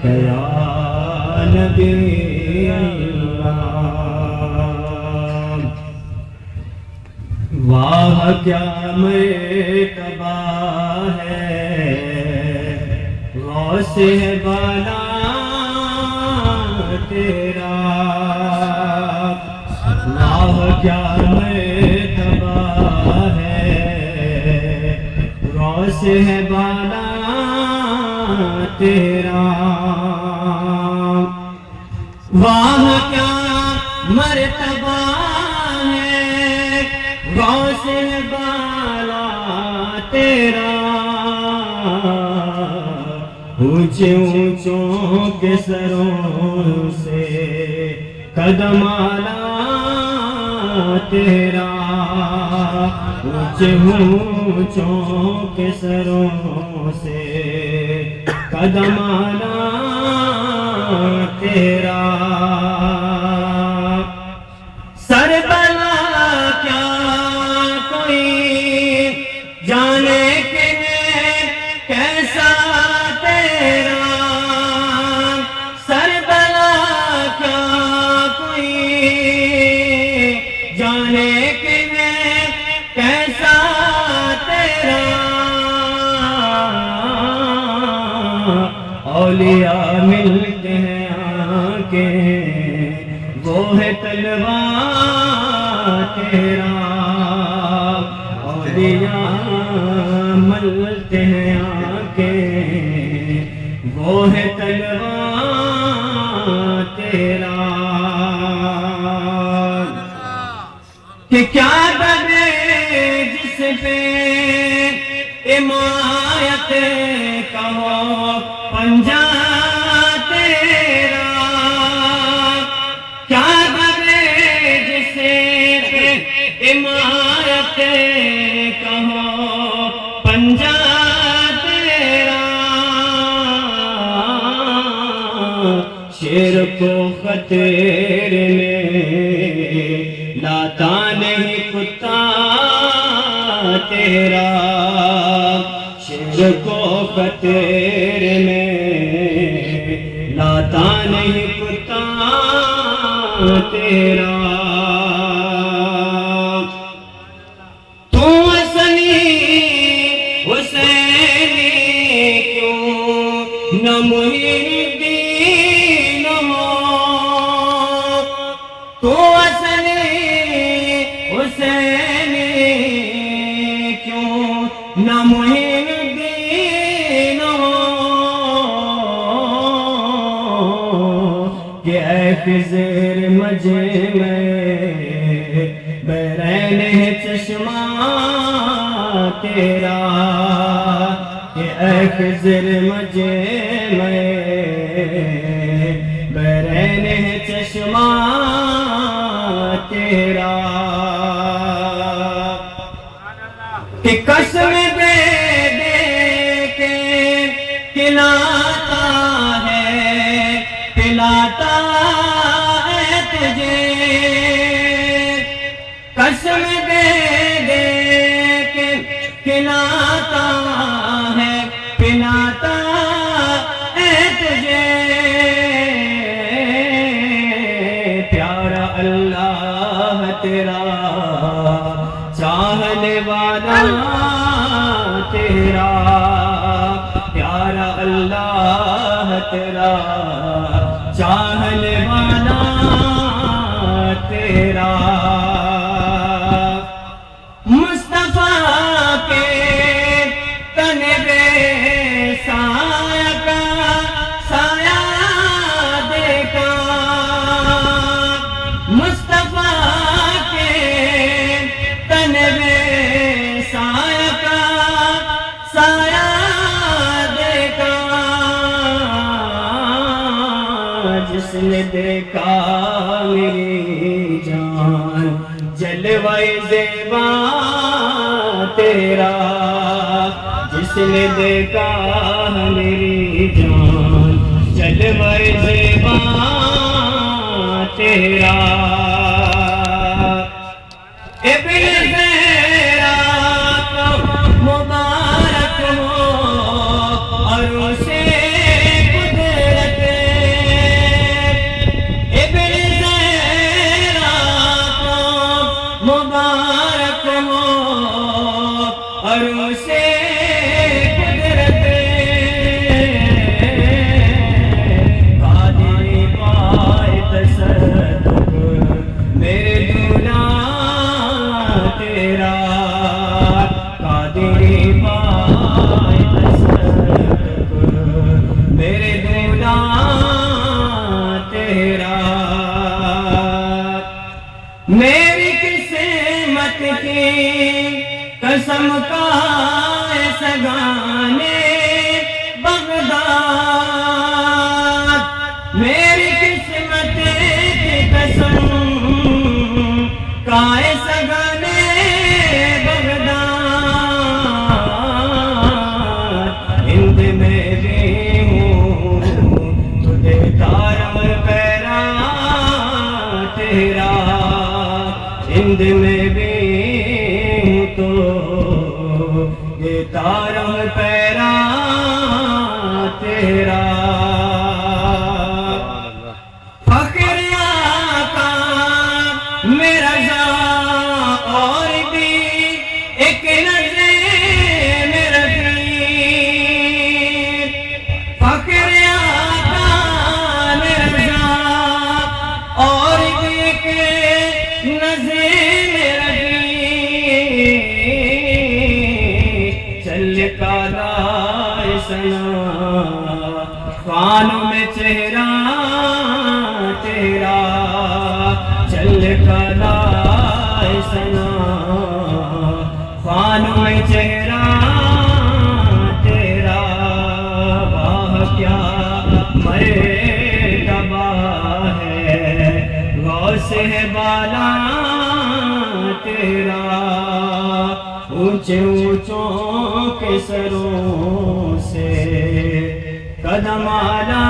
یا نبی اللہ، واہ کیا مرتبہ ہے غوث ہے بالا تیرا، واہ کیا مرتبہ ہے غوث ہے بالا تیرا، واہ کیا مرتبہ ہے غوث بالا تیرا، اونچے اونچوں کے سروں سے قدم آلا تیرا، اونچے اونچوں کے سروں سے قدم آلا تیرا، سر بلا کیا کوئی جانے کہ کیسا تیرا، سر بلا کیا کوئی جانے کہ کیسا تیرا، اولیاء ملتے ہیں آنکھیں وہ ہے طلبہ تیرا، اولیاء ملتے ہیں آنکھیں وہ ہے طلبہ تیرا، کہ کیا کرے جس پہ حمایت کا ہو پنجہ تیرا، کیا کرے جس پہ حمایت کا ہو پنجہ تیرا، شیر کو خطرے میں لاتا نہیں کتا تیرا، شیر کو خطرے میں لاتا نہیں کتا تیرا، تو اصلی حسینی کیوں نہ محب دین ہو، تو اصلی حسینی کیوں نہ محب دین ہو، کہ اے خضر مجھے میں بیرین ہے چشمہ تیرا، کہ اے خضر مجھے میں بیرین ہے چشمہ تیرا، کہ قسم دے دے کے کھلاتا ہے پلاتا ہے تجھے، قسم دے دے کے کھلاتا ہے پلاتا ہے تجھے، پیارا اللہ تیرا چاہنے والا تیرا، پیارا اللہ تیرا چاہنے والا تیرا، مصطفیٰ کے تن بے سایہ کا سایہ دیکھا، مصطفیٰ کے تن بے سایہ کا سایہ دیکھا، جس نے دیکھا میری جان جلوہ زیبا تیرا، جس نے دیکھا میری جان جلوہ زیبا تیرا، ابن زہرا کو مبارک ہو اور اسے قدرت بغداد تیرا، میری قسمت کی قسم کا سگانے بغداد، میری قسمت کی قسم کا سگانے بغداد، ہند میں بھی ہوں تو دیتا رہوں پیرا تیرا، ہند میں بھی ہوں تو دیتا رہوں پیرا تیرا، فخر آقا میرا جا اور بھی ایک نظر میرا پیر، فخر آقا میرا جا اور بھی ایک نظر میرا پیر، چل کا دائے سنا خوانوں میں چہرہ تیرا، چل کا دائے سنا خوانوں میں چہرہ تیرا، واہ کیا مرتبہ ہے غوث ہے بالا تیرا، اونچے اونچوں کے سروں سے قدم آلا